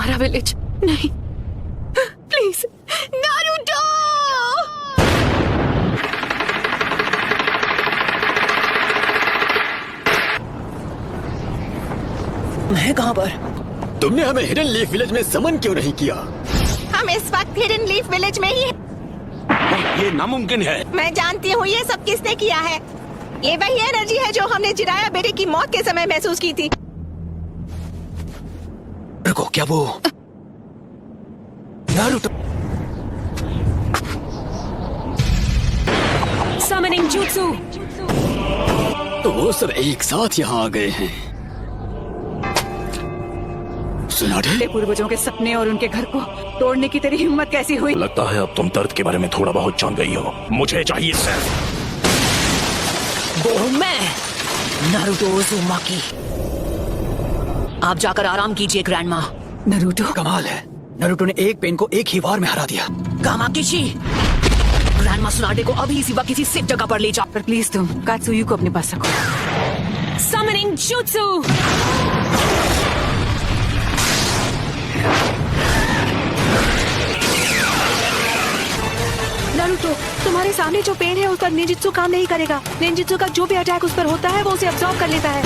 हमारा विलेज नहीं, please Naruto. मैं कहाँ पर? तुमने हमें हिडन लीफ विलेज में समन क्यों नहीं किया? हम इस वक्त हिडन लीफ विलेज में ही हैं। ये नामुमकिन है। मैं जानती हूँ ये सब किसने किया है। ये वही एनर्जी है जो हमने जिराया बेटे की मौत के समय महसूस की थी। रुको, क्या वो नारुतो? Summoning jutsu. तो वो सब एक साथ यहाँ आ गए हैं। सुनाडे? पूर्वजों के सपने और उनके घर को तोड़ने की तेरी हिम्मत कैसी हुई? लगता है अब तुम दर्द के बारे में थोड़ा बहुत जान गई हो। मुझे चाहिए सिर्फ वो हूँ मैं, नारुतो उज़ुमाकी। आप जाकर आराम कीजिए ग्रैंडमा। नारुतो, कमाल है, नारुतो ने एक पेन को एक ही वार में हरा दिया। कामाकिशी, ग्रैंडमा सुनाडे को अभी इसी वक्त किसी सेफ जगह पर ले जाओ। पर प्लीज तुम कात्सुयु को अपने पास रखो। Summoning jutsu. नारुतो, तुम्हारे सामने जो पेड़ है उस पर निंजित्सु काम नहीं करेगा। निंजित्सु का जो भी अटैक उस पर होता है वो उसे अब्सॉर्ब कर लेता है।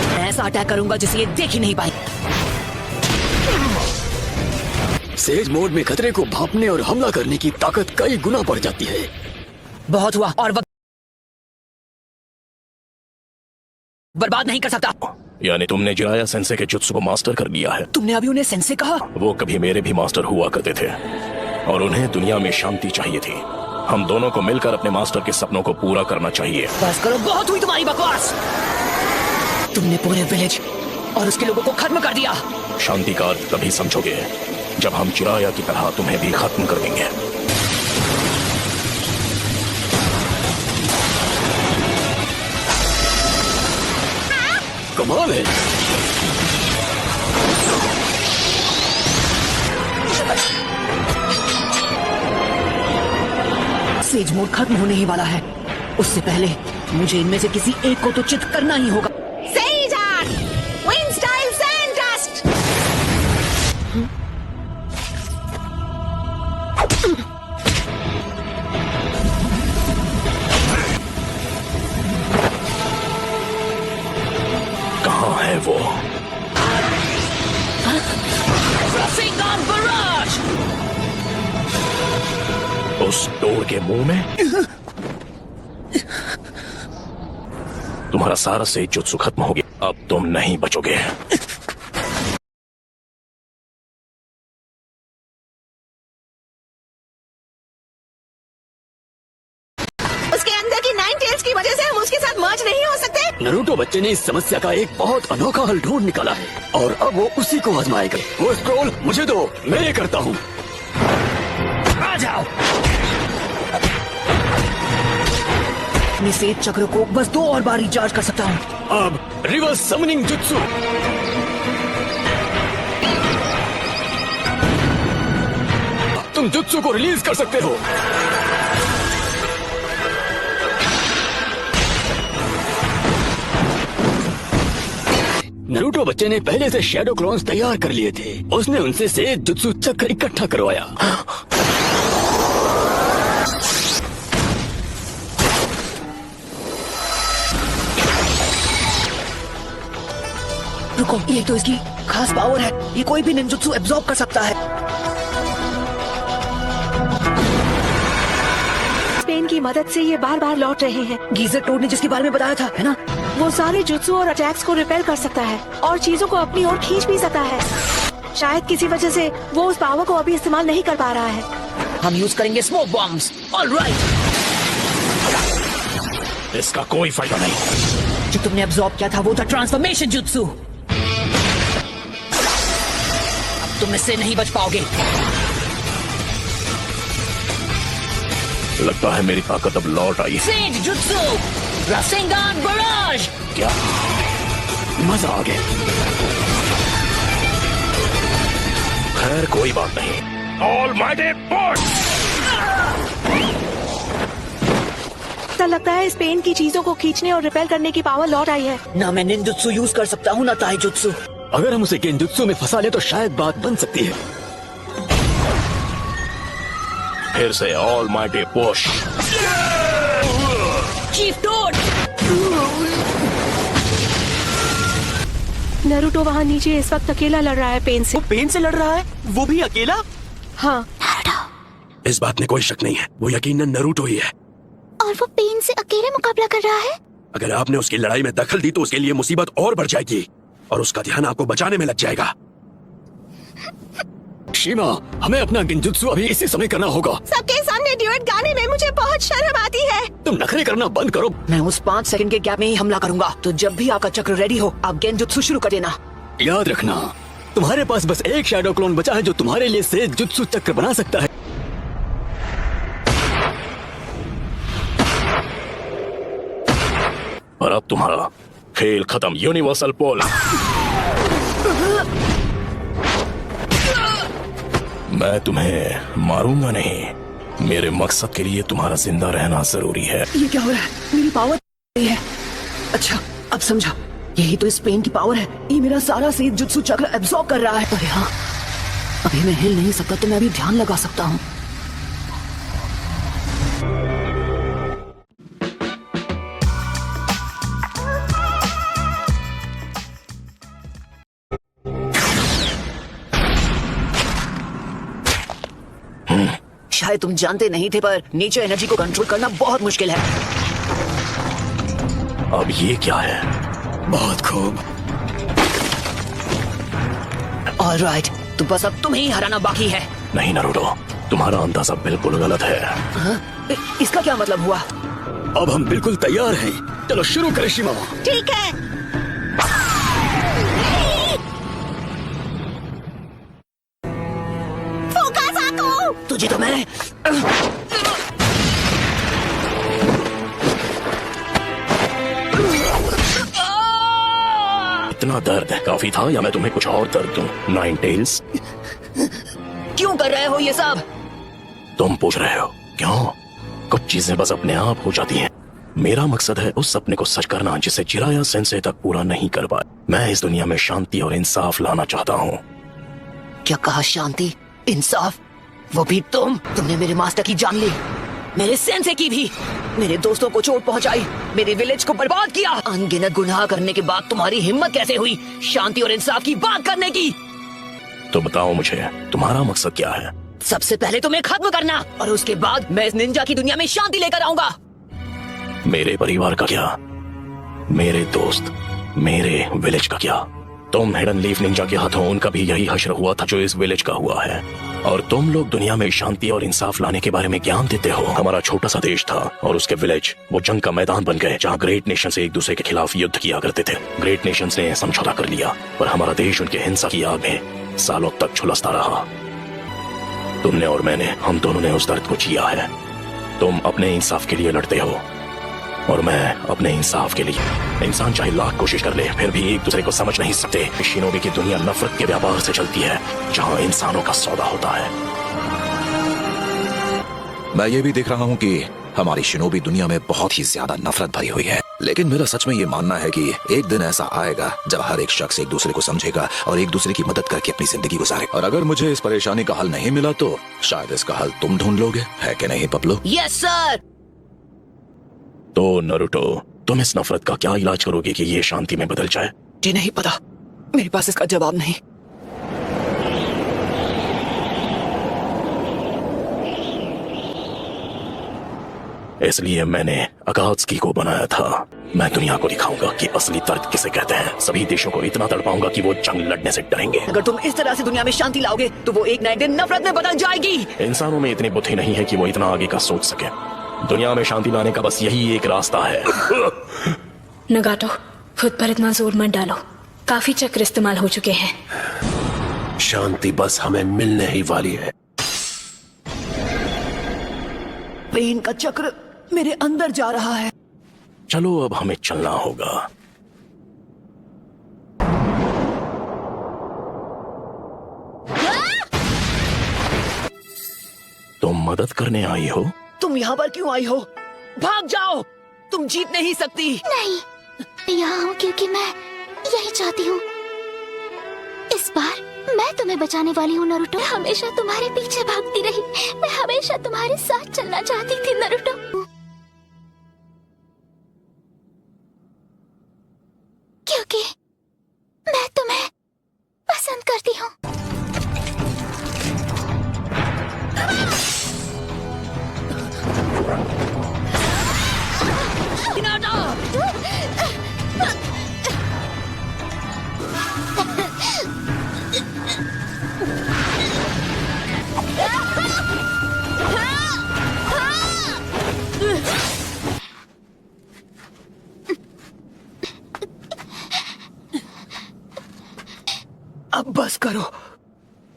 मैं ऐसा अटैक करूंगा जिसे ये देख ही नहीं पाए। सेज मोड में खतरे को भांपने और हमला करने की ताकत कई गुना बढ़ जाती है। बहुत हुआ और वक्त बर्बाद नहीं कर सकता। यानी तुमने जिराया सेंसे के जुत्सु को मास्टर कर लिया है। तुमने अभी उन्हें सेंसे कहा? वो कभी मेरे भी मास्टर हुआ करते थे और उन्हें दुनिया में शांति चाहिए थी। हम दोनों को मिलकर अपने मास्टर के सपनों को पूरा करना चाहिए। बस करो, बहुत हुई तुम्हारी बकवास। तुमने पूरे विलेज और उसके लोगों को खत्म कर दिया। शांति का अर्थ तभी समझोगे जब हम चिराया की तरह तुम्हें भी खत्म कर देंगे। कमाल है। सेज मोड खत्म होने ही वाला है। उससे पहले मुझे इनमें से किसी एक को तो चित करना ही होगा। Says art, wind style sand dust. कहाँ है वो? Rasengan Barrage! उस डोर के मुंह में? तुम्हारा सारा से जुत्सु खत्म हो गया। अब तुम नहीं बचोगे। उसके अंदर की 9 टेल्स की वजह से हम उसके साथ मर्ज नहीं हो सकते। नारुतो बच्चे ने इस समस्या का एक बहुत अनोखा हल ढूंढ निकाला है और अब वो उसी को आजमाएगा। वो स्क्रॉल मुझे दो, मैं ये करता हूँ। आ जाओ। अपने सेज चक्र को बस 2 और बार रिचार्ज कर सकता हूँ। अब रिवर्स समनिंग जुत्सु। तुम जुत्सु को रिलीज कर सकते हो। नारुतो बच्चे ने पहले से शैडो क्लोन्स तैयार कर लिए थे। उसने उनसे सेज जुत्सु चक्र इकट्ठा करवाया। रुको, ये तो इसकी खास पावर है। ये कोई भी निंजुत्सु एब्जॉर्ब कर सकता है। पेन की मदद से ये बार बार लौट रहे हैं। गीजर टोड ने जिसके बारे में बताया था, है ना? वो सारे जुत्सु और अटैक्स को रिपेल कर सकता है और चीजों को अपनी ओर खींच भी सकता है। शायद किसी वजह से वो उस पावर को अभी इस्तेमाल नहीं कर पा रहा है। हम यूज करेंगे स्मोक बॉम्ब्स। ऑलराइट। इसका कोई फायदा नहीं। जो तुमने एब्जॉर्ब किया था वो था ट्रांसफॉर्मेशन जुत्सु। अब तुम इससे नहीं बच पाओगे। लगता है मेरी ताकत अब लौट आई। Sage jutsu, Rasengan barrage. क्या मजा आ गया। खैर कोई बात नहीं। Almighty force. ऐसा लगता है इस पेन की चीजों को खींचने और रिपेल करने की पावर लौट आई है। ना मैं निंजुत्सु यूज कर सकता हूँ ना ताइजुत्सु। अगर हम उसे गेंजुत्सु में फंसा ले तो शायद बात बन सकती है। फिर से almighty push. Chief toad. Naruto वहाँ नीचे इस वक्त अकेला लड़ रहा है पेन से। पेन से लड़ रहा है, वो भी अकेला। हाँ, इस बात में कोई शक नहीं है, वो यकीनन नरूटो ही है। और वो पेन से अकेले मुकाबला कर रहा है। अगर आपने उसकी लड़ाई में दखल दी तो उसके लिए मुसीबत और बढ़ जाएगी और उसका ध्यान आपको बचाने में लग जाएगा। शीमा, हमें अपना गेंजुत्सु अभी इसी समय करना होगा। सबके सामने ड्यूएट गाने में मुझे बहुत शर्म आती है। तुम नखरे करना बंद करो। मैं उस 5 सेकंड के गैप में ही हमला करूंगा, तो जब भी आपका चक्र रेडी हो आप गेंजुत्सु शुरू कर देना। याद रखना, तुम्हारे पास बस एक शैडो क्लोन बचा है जो तुम्हारे लिए से जुत्सु चक्र बना सकता है। और अब तुम्हारा खेल खत्म। यूनिवर्सल पोल। मैं तुम्हें मारूंगा नहीं, मेरे मकसद के लिए तुम्हारा जिंदा रहना जरूरी है। ये क्या हो रहा है? मेरी पावर है। अच्छा, अब समझा, यही तो इस पेन की पावर है। ये मेरा सारा सेज जुत्सु चक्र एब्सॉर्ब कर रहा है। अरे हाँ, अभी मैं हिल नहीं सकता तो मैं अभी ध्यान लगा सकता हूँ। शायद तुम जानते नहीं थे, पर नेचर एनर्जी को कंट्रोल करना बहुत मुश्किल है। अब ये क्या है? बहुत खूब। ऑलराइट, तो बस अब तुम्हें ही हराना बाकी है। नहीं नरूटो, तुम्हारा अंदाजा बिल्कुल गलत है। हाँ? इसका क्या मतलब हुआ? अब हम बिल्कुल तैयार हैं। चलो शुरू करें शीमा। ठीक है। फोकस आको। तुझे तो मैं इतना दर्द है काफी था, या मैं तुम्हें कुछ और दर्द दूं? 9 टेल्स, क्यों कर रहे हो ये सब? तुम पूछ रहे हो क्यों? कुछ चीजें बस अपने आप हो जाती हैं। मेरा मकसद है उस सपने को सच करना जिसे जिराया सेंसे तक पूरा नहीं कर पाया। मैं इस दुनिया में शांति और इंसाफ लाना चाहता हूँ। क्या कहा? शांति, इंसाफ? वो भी तुमने मेरे मास्टर की जान ली, मेरे सेंसे की भी, मेरे दोस्तों को चोट पहुंचाई, मेरे विलेज को बर्बाद किया। अनगिनत गुनाह करने के बाद तुम्हारी हिम्मत कैसे हुई शांति और इंसाफ की बात करने की? तो बताओ मुझे, तुम्हारा मकसद क्या है? सबसे पहले तुम्हें खत्म करना, और उसके बाद मैं इस निंजा की दुनिया में शांति लेकर आऊंगा। मेरे परिवार का क्या? मेरे दोस्त, मेरे विलेज का क्या? तुम हिडन लीफ निंजा के हाथों उनका भी यही हश्र हुआ था जो इस विलेज का हुआ है, और तुम लोग दुनिया में शांति और इंसाफ लाने के बारे में ज्ञान देते हो। हमारा छोटा सा देश था और उसके विलेज वो जंग का मैदान बन गए जहाँ ग्रेट नेशन से एक दूसरे के खिलाफ युद्ध किया करते थे। ग्रेट नेशंस ने समझौता कर लिया, पर हमारा देश उनके हिंसा की आग में सालों तक झुलसता रहा। तुमने और मैंने, हम दोनों ने उस दर्द को जिया है। तुम अपने इंसाफ के लिए लड़ते हो और मैं अपने इंसाफ के लिए। इंसान चाहे लाख कोशिश कर ले फिर भी एक दूसरे को समझ नहीं सकते। शिनोबी की दुनिया नफरत के व्यापार से चलती है जहाँ इंसानों का सौदा होता है। मैं ये भी देख रहा हूँ कि हमारी शिनोबी दुनिया में बहुत ही ज्यादा नफरत भरी हुई है, लेकिन मेरा सच में ये मानना है कि एक दिन ऐसा आएगा जब हर एक शख्स एक दूसरे को समझेगा और एक दूसरे की मदद करके अपनी जिंदगी गुजारेगा। और अगर मुझे इस परेशानी का हल नहीं मिला तो शायद इसका हल तुम ढूंढ लोगे, है कि नहीं पपलू? Yes sir. तो नरूटो, तुम इस नफरत का क्या इलाज करोगे कि ये शांति में बदल जाए? जी नहीं पता, मेरे पास इसका जवाब नहीं। इसलिए मैंने अकात्सुकी को बनाया था। मैं दुनिया को दिखाऊंगा कि असली दर्द किसे कहते हैं। सभी देशों को इतना तड़पाऊंगा कि वो जंग लड़ने से डरेंगे। अगर तुम इस तरह से दुनिया में शांति लाओगे तो वो एक नए दिन नफरत में बदल जाएगी। इंसानों में इतनी बुद्धि नहीं है कि वो इतना आगे का सोच सके। दुनिया में शांति लाने का बस यही एक रास्ता है। नगाटो, खुद पर इतना जोर मत डालो, काफी चक्र इस्तेमाल हो चुके हैं। शांति बस हमें मिलने ही वाली है। पेन का चक्र मेरे अंदर जा रहा है। चलो अब हमें चलना होगा। तुम मदद करने आई हो? तुम यहाँ पर क्यों आई हो? भाग जाओ, तुम जीत नहीं सकती। नहीं, मैं यहाँ हूँ क्योंकि मैं यही चाहती हूँ। इस बार मैं तुम्हें बचाने वाली हूँ नारुतो। मैं हमेशा तुम्हारे पीछे भागती रही, मैं हमेशा तुम्हारे साथ चलना चाहती थी नारुतो। क्योंकि मैं तुम्हें पसंद करती हूँ। अब बस करो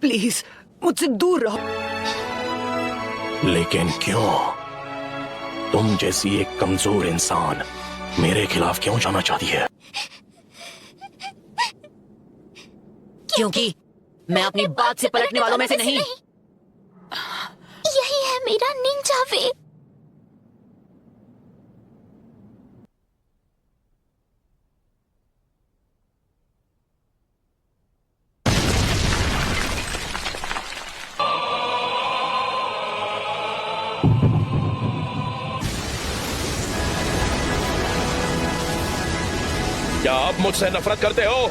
प्लीज, मुझसे दूर रहो। लेकिन क्यों? तुम जैसी एक कमजोर इंसान मेरे खिलाफ क्यों जाना चाहती है? क्योंकि मैं अपनी बात से पलटने वालों में से नहीं। यही है मेरा निंजा वे। क्या आप मुझसे नफरत करते हो?